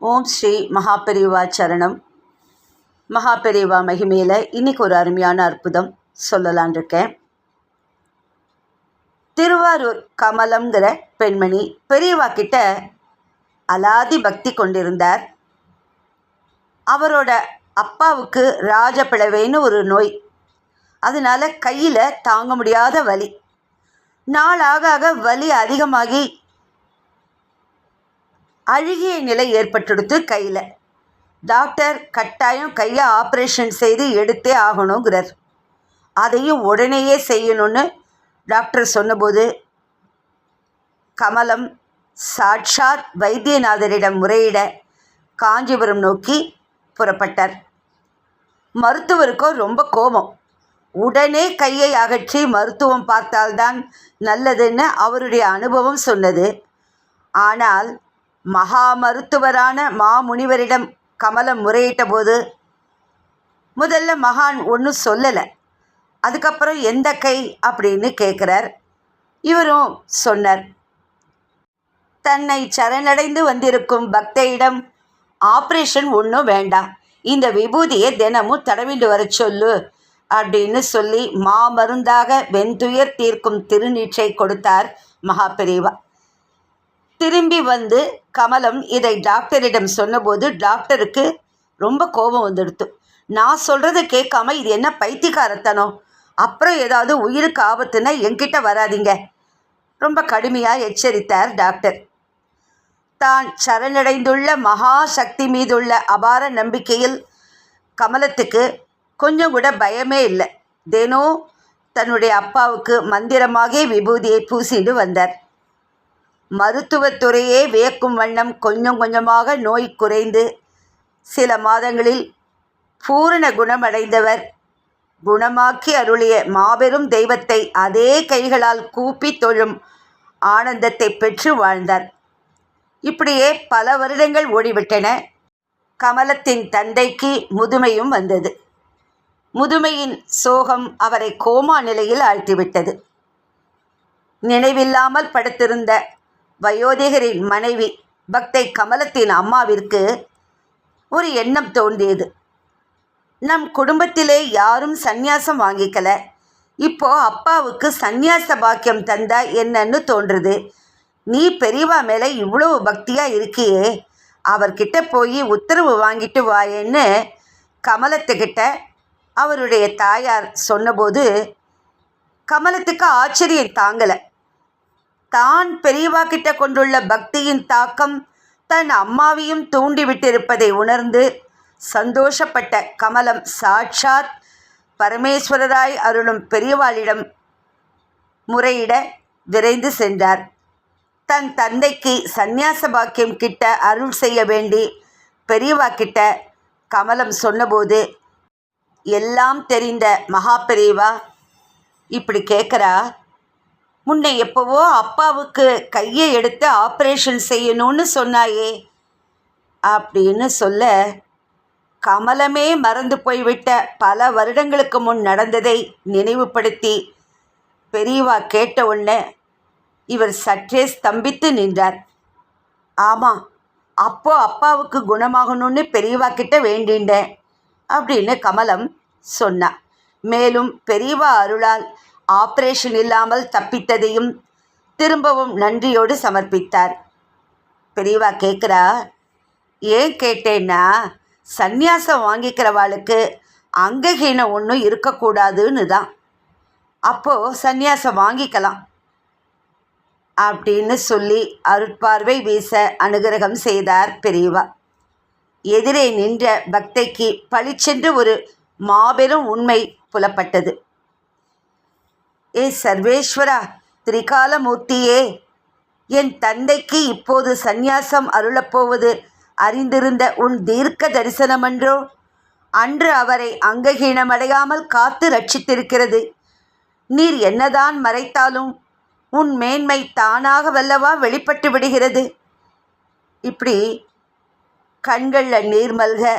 ஓம் ஸ்ரீ மகாபெரிவா சரணம். மகாபெரிவா மகிமையில் இன்றைக்கி ஒரு அருமையான அற்புதம் சொல்லலான் இருக்கேன். திருவாரூர் கமலம்ங்கிற பெண்மணி பெரியவா கிட்ட அலாதி பக்தி கொண்டிருந்தார். அவரோட அப்பாவுக்கு ராஜப்பிளவைன்னு ஒரு நோய். அதனால் கையில் தாங்க முடியாத வலி. நாளாக ஆக வலி அதிகமாகி அழுகிய நிலை ஏற்பட்டுடுத்து. கையில் டாக்டர் கட்டாயம் கையை ஆப்ரேஷன் செய்து எடுத்தே ஆகணுங்கிறார். அதையும் உடனேயே செய்யணும்னு டாக்டர் சொன்னபோது கமலம் சாட்சாத் வைத்தியநாதரிடம் முறையிட காஞ்சிபுரம் நோக்கி புறப்பட்டார். மருத்துவருக்கோ ரொம்ப கோபம். உடனே கையை அகற்றி மருத்துவம் பார்த்தால்தான் நல்லதுன்னு அவருடைய அனுபவம் சொன்னது. ஆனால் மகா மருத்துவரான மாமுனிவரிடம் கமலம் முறையிட்ட போது முதல்ல மகான் ஒன்றும் சொல்லலை. அதுக்கப்புறம் எந்த கை அப்படின்னு கேட்குறார். இவரும் சொன்னார், தன்னை சரணடைந்து வந்திருக்கும் பக்தையிடம் ஆப்ரேஷன் ஒன்றும் வேண்டாம், இந்த விபூதியை தினமும் தடவிட்டு வர சொல்லு அப்படின்னு சொல்லி மாமருந்தாக வெந்துயர் தீர்க்கும் திருநீற்றை கொடுத்தார் மகாபெரிவா. திரும்பி வந்து கமலம் இதை டாக்டரிடம் சொன்னபோது டாக்டருக்கு ரொம்ப கோபம் வந்துடுத்து. நான் சொல்கிறத கேட்காம இது என்ன பைத்தியக்காரத்தனம், அப்புறம் ஏதாவது உயிருக்கு ஆபத்துன்னா என்கிட்ட வராதிங்க, ரொம்ப கடுமையாக எச்சரித்தார் டாக்டர். தான் சரணடைந்துள்ள மகா சக்தி மீதுள்ள அபார நம்பிக்கையில் கமலத்துக்கு கொஞ்சம் கூட பயமே இல்லை. தினம் தன்னுடைய அப்பாவுக்கு மந்திரமாக விபூதியை பூசிட்டு வந்தார். மருத்துவத்துறையே வியக்கும் வண்ணம் கொஞ்சம் கொஞ்சமாக நோய் குறைந்து சில மாதங்களில் பூரண குணமடைந்தவர் குணமாக்கி அருளிய மாபெரும் தெய்வத்தை அதே கைகளால் கூப்பி தொழும் ஆனந்தத்தை பெற்று வாழ்ந்தார். இப்படியே பல வருடங்கள் ஓடிவிட்டன. கமலத்தின் தந்தைக்கு முதுமையும் வந்தது. முதுமையின் சோகம் அவரை கோமா நிலையில் ஆழ்த்திவிட்டது. நினைவில்லாமல் படுத்திருந்த வயோதிகரின் மனைவி பக்தை கமலத்தின் அம்மாவிற்கு ஒரு எண்ணம் தோன்றியது. நம் குடும்பத்திலே யாரும் சந்நியாசம் வாங்கிக்கல, இப்போ அப்பாவுக்கு சந்நியாச பாக்கியம் தந்தா என்னன்னு தோன்றுது. நீ பெரியவா மேலே இவ்வளோ பக்தியாக இருக்கியே, அவர்கிட்ட போய் உத்தரவு வாங்கிட்டு வாயேன்னு கமலத்துக்கிட்ட அவருடைய தாயார் சொன்னபோது கமலத்துக்கு ஆச்சரியம் தாங்கலை. தான் பெரியவா கிட்ட கொண்டுள்ள பக்தியின் தாக்கம் தன் அம்மாவையும் தூண்டிவிட்டிருப்பதை உணர்ந்து சந்தோஷப்பட்ட கமலம் சாட்சாத் பரமேஸ்வரராய் அருளும் பெரியவாளிடம் முறையிட விரைந்து சென்றார். தன் தந்தைக்கு சந்நியாச பாக்கியம் கிட்ட அருள் செய்ய வேண்டி பெரியவா கிட்ட கமலம் சொன்னபோது எல்லாம் தெரிந்த மகாபெரிவா இப்படி கேட்குறா, முன்னை எப்போவோ அப்பாவுக்கு கையை எடுத்து ஆப்ரேஷன் செய்யணும்னு சொன்னாயே அப்படின்னு சொல்ல கமலமே மறந்து போய்விட்ட பல வருடங்களுக்கு முன் நடந்ததை நினைவுபடுத்தி பெரியவா கேட்ட உடனே இவர் சற்றே ஸ்தம்பித்து நின்றார். ஆமாம், அப்போ அப்பாவுக்கு குணமாகணும்னு பெரியவா கிட்ட வேண்டின்றேன் அப்படின்னு கமலம் சொன்னா. மேலும் பெரியவா அருளால் ஆப்ரேஷன் இல்லாமல் தப்பித்ததையும் திரும்பவும் நன்றியோடு சமர்ப்பித்தார். பெரியவா கேட்குறா, ஏன் கேட்டேன்னா சந்நியாசம் வாங்கிக்கிறவாளுக்கு அங்கஹீனம் ஒன்றும் இருக்கக்கூடாதுன்னு தான். அப்போது சந்நியாசம் வாங்கிக்கலாம் அப்படின்னு சொல்லி அருட்பார்வை வீச அனுகிரகம் செய்தார் பெரியவா. எதிரே நின்ற பக்தைக்கு பளிச்சென்று ஒரு மாபெரும் உண்மை புலப்பட்டது. ஏ சர்வேஸ்வரா, திரிகாலமூர்த்தியே, என் தந்தைக்கு இப்போது சந்நியாசம் அருளப்போவது அறிந்திருந்த உன் தீர்க்க தரிசனமன்றோ? அன்று அவரை அங்கஹீனமடையாமல் காத்து ரட்சித்திருக்கிறது. நீர் என்னதான் மறைத்தாலும் உன் மேன்மை தானாக வல்லவா வெளிப்பட்டு விடுகிறது. இப்படி கண்களில் நீர் மல்க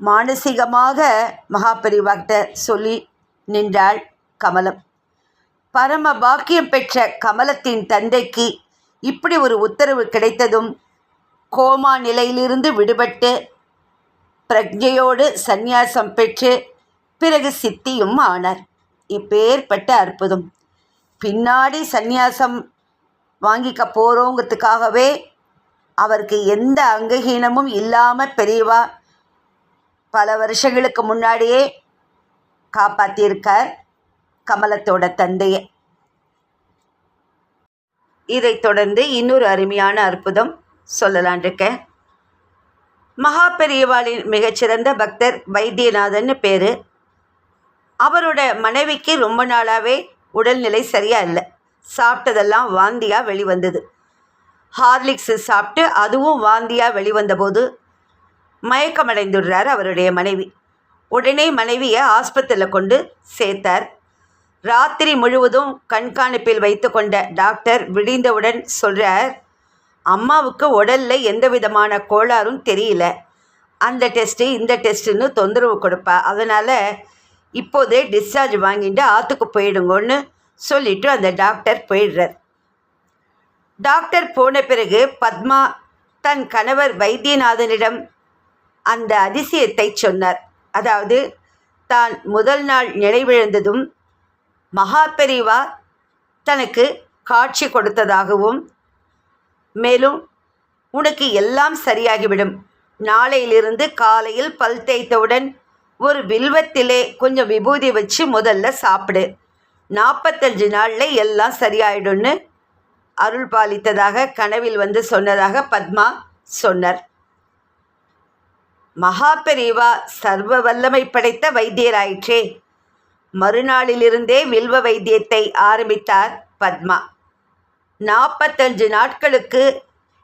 மானசீகமாக மகாபெரிவாக்கிட்ட சொல்லி நின்றாள் கமலம். பரம பாக்கியம் பெற்ற கமலத்தின் தந்தைக்கு இப்படி ஒரு உத்தரவு கிடைத்ததும் கோமா நிலையிலிருந்து விடுபட்டு பிரக்ஞையோடு சந்நியாசம் பெற்று பிறகு சித்தியும் ஆனார். இப்பேற்பட்ட அற்புதம். பின்னாடி சந்நியாசம் வாங்கிக்க போகிறோங்கிறதுக்காகவே அவருக்கு எந்த அங்கஹீனமும் இல்லாமல் பெரியவா பல வருஷங்களுக்கு முன்னாடியே காப்பாற்றியிருக்கார் கமலத்தோட தந்தையை. இதை தொடர்ந்து இன்னொரு அருமையான அற்புதம் சொல்லலான் இருக்கேன். மகா பெரியவாளின் மிகச்சிறந்த பக்தர் வைத்தியநாதன் பேர். அவரோட மனைவிக்கு ரொம்ப நாளாகவே உடல்நிலை சரியாக இல்லை. சாப்பிட்டதெல்லாம் வாந்தியாக வெளிவந்தது. ஹார்லிக்ஸு சாப்பிட்டு அதுவும் வாந்தியாக வெளிவந்தபோது மயக்கமடைந்துடுறார் அவருடைய மனைவி. உடனே மனைவியை ஆஸ்பத்திரியில் கொண்டு சேர்த்தார். ராத்திரி முழுவதும் கண்காணிப்பில் வைத்து கொண்ட டாக்டர் விடிந்தவுடன் சொல்கிறார், அம்மாவுக்கு உடலில் எந்த விதமான கோளாறும் தெரியல, அந்த டெஸ்ட்டு இந்த டெஸ்ட்டுன்னு தொந்தரவு கொடுப்பா, அதனால் இப்போதே டிஸ்சார்ஜ் வாங்கிட்டு ஆற்றுக்கு போயிடுங்கன்னு சொல்லிவிட்டு அந்த டாக்டர் போயிடுறார். டாக்டர் போன பிறகு பத்மா தன் கணவர் வைத்தியநாதனிடம் அந்த அதிசயத்தை சொன்னார். அதாவது தான் முதல் நாள் நினைவிழந்ததும் மகா பெரிவா தனக்கு காட்சி கொடுத்ததாகவும், மேலும் உனக்கு எல்லாம் சரியாகிவிடும், நாளையிலிருந்து காலையில் பல் தேய்த்தவுடன் ஒரு வில்வத்திலே கொஞ்சம் விபூதி வச்சு முதல்ல சாப்பிடு, 45 நாளில் எல்லாம் சரியாயிடும்னு அருள் பாலித்ததாக கனவில் வந்து சொன்னதாக பத்மா சொன்னார். மகா பெரிவா சர்வ வல்லமை படைத்த வைத்தியராயிற்றே. மறுநாளிலிருந்தே வில்வ வைத்தியத்தை ஆரம்பித்தார் பத்மா. 45 நாட்களுக்கு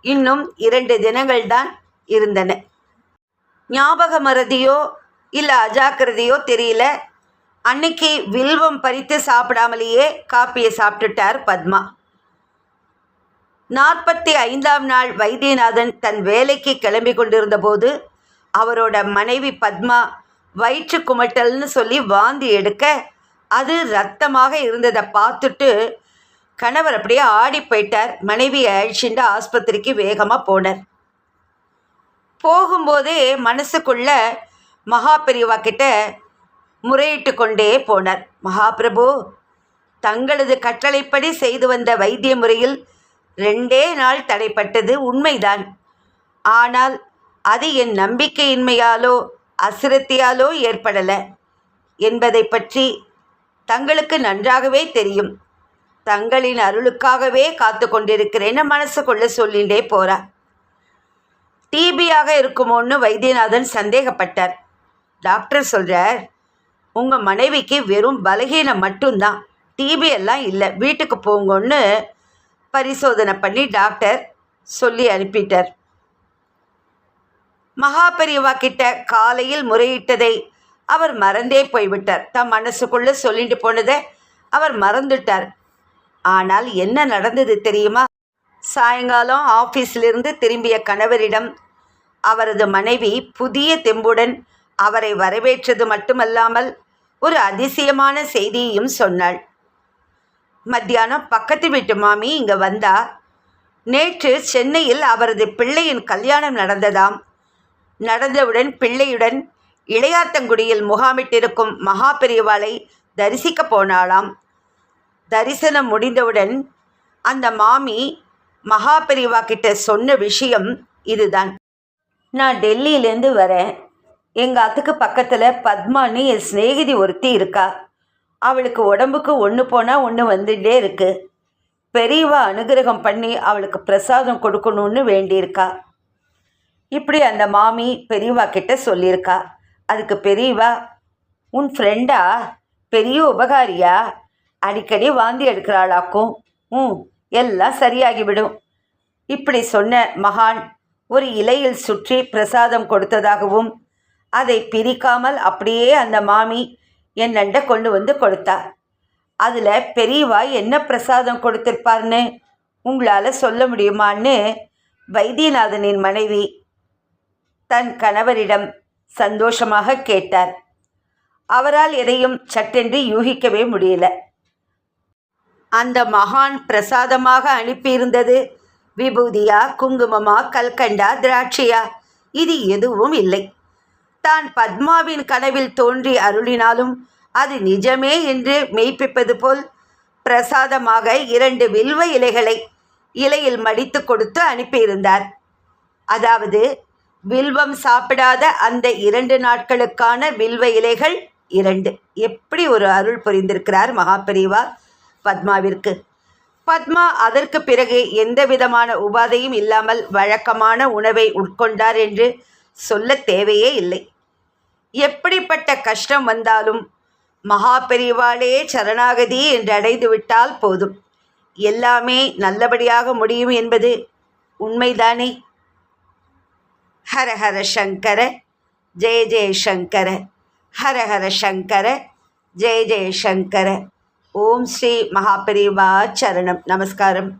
இன்னும் 2 தினங்கள்தான் இருந்தன. ஞாபக மறதியோ இல்லை அஜாக்கிரதையோ தெரியல, அன்னைக்கு வில்வம் பறித்து சாப்பிடாமலேயே காப்பியை சாப்பிட்டுட்டார் பத்மா. 45ஆம் நாள் வைத்தியநாதன் தன் வேலைக்கு கிளம்பி கொண்டிருந்த போது அவரோட மனைவி பத்மா வயிற்று குமட்டல்னு சொல்லி வாந்தி எடுக்க அது இரத்தமாக இருந்ததை பார்த்துட்டு கணவர் அப்படியே ஆடி போயிட்டார். மனைவியை அழிச்சுட்டு ஆஸ்பத்திரிக்கு வேகமாக போனார். போகும்போதே மனசுக்குள்ள மகா பெரியவா கிட்ட முறையிட்டு கொண்டே போனார். மகாபிரபு, தங்களது கட்டளைப்படி செய்து வந்த வைத்திய முறையில் 2 நாள் தடைப்பட்டது உண்மைதான். ஆனால் அது என் நம்பிக்கையின்மையாலோ அசிரத்தியாலோ ஏற்படலை என்பதை பற்றி தங்களுக்கு நன்றாகவே தெரியும். தங்களின் அருளுக்காகவே காத்து கொண்டிருக்கிறேன்னு மனசுக்குள்ளே சொல்லிகிட்டே போகிறார். டிபியாக இருக்குமோன்னு வைத்தியநாதன் சந்தேகப்பட்டார். டாக்டர் சொல்கிறார், உங்கள் மனைவிக்கு வெறும் பலகீனம் மட்டும்தான், டிபி எல்லாம் இல்லை, வீட்டுக்கு போங்கன்னு பரிசோதனை பண்ணி டாக்டர் சொல்லி அனுப்பிட்டார். மகா பெரியவா கிட்ட காலையில் முறையிட்டதை அவர் மறந்தே போய்விட்டார். தம் மனசுக்குள்ளே சொல்லிட்டு போனதை அவர் மறந்துட்டார். ஆனால் என்ன நடந்தது தெரியுமா? சாயங்காலம் ஆஃபீஸிலிருந்து திரும்பிய கணவரிடம் அவரது மனைவி புதிய தெம்புடன் அவரை வரவேற்றது மட்டுமல்லாமல் ஒரு அதிசயமான செய்தியையும் சொன்னாள். மத்தியானம் பக்கத்து வீட்டு மாமி இங்கே வந்தா. நேற்று சென்னையில் அவரது பிள்ளையின் கல்யாணம் நடந்ததாம். நடந்தவுடன் பிள்ளையுடன் இளையாத்தங்குடியில் முகாமிட்டிருக்கும் மகா பெரியவாளை தரிசிக்க போனாளாம். தரிசனம் முடிந்தவுடன் அந்த மாமி மகா பெரியவா கிட்ட சொன்ன விஷயம் இதுதான். நான் டெல்லியிலேருந்து வரேன். எங்கள் அத்துக்கு பக்கத்தில் பத்மானி என் சிநேகிதி ஒருத்தி இருக்கா. அவளுக்கு உடம்புக்கு ஒன்று போனால் ஒன்று வந்துட்டே இருக்கு. பெரியவா அனுகிரகம் பண்ணி அவளுக்கு பிரசாதம் கொடுக்கணும்னு வேண்டியிருக்கா. இப்படி அந்த மாமி பெரியவா கிட்ட சொல்லியிருக்கா. அதுக்கு பெரியவா, உன் ஃப்ரெண்டா, பெரிய உபகாரியா, அடிக்கடி வாந்தி எடுக்கிறாளாக்கும், எல்லாம் சரியாகிவிடும். இப்படி சொன்ன மகான் ஒரு இலையில் சுற்றி பிரசாதம் கொடுத்ததாகவும் அதை பிரிக்காமல் அப்படியே அந்த மாமி என் நண்டை கொண்டு வந்து கொடுத்தா. அதில் பெரியவா என்ன பிரசாதம் கொடுத்திருப்பார்னு உங்களால் சொல்ல முடியுமான்னு வைத்தியநாதனின் மனைவி தன் கணவரிடம் சந்தோஷமாக கேட்டார். அவரால் எதையும் சட்டென்று யூகிக்கவே முடியல. அந்த மகான் பிரசாதமாக அனுப்பியிருந்தது விபூதியா, குங்குமமா, கல்கண்டா, திராட்சையா, இது எதுவும் இல்லை. தான் பத்மாவின் கனவில் தோன்றி அருளினாலும் அது நிஜமே என்று மெய்ப்பிப்பது போல் பிரசாதமாக 2 வில்வ இலைகளை இலையில் மடித்து கொடுத்து அனுப்பியிருந்தார். அதாவது வில்வம் சாப்பிடாத அந்த 2 நாட்களுக்கான வில்வ இலைகள் 2. எப்படி ஒரு அருள் புரிந்திருக்கிறார் மகாபெரிவா பத்மாவிற்கு. பத்மா அதற்கு பிறகு எந்த விதமான உபாதையும் இல்லாமல் வழக்கமான உணவை உட்கொண்டார் என்று சொல்ல தேவையே இல்லை. எப்படிப்பட்ட கஷ்டம் வந்தாலும் மகாபெரிவாளே சரணாகதி என்று அடைந்து விட்டால் போதும், எல்லாமே நல்லபடியாக முடியும் என்பது உண்மைதானே. ஹர ஹர சங்கர, ஜெய ஜெய சங்கர, ஹர ஹர சங்கர, ஜெய ஜெய சங்கர. ஓம் ஸ்ரீ மகாபெரிவா சரணம். நமஸ்காரம்.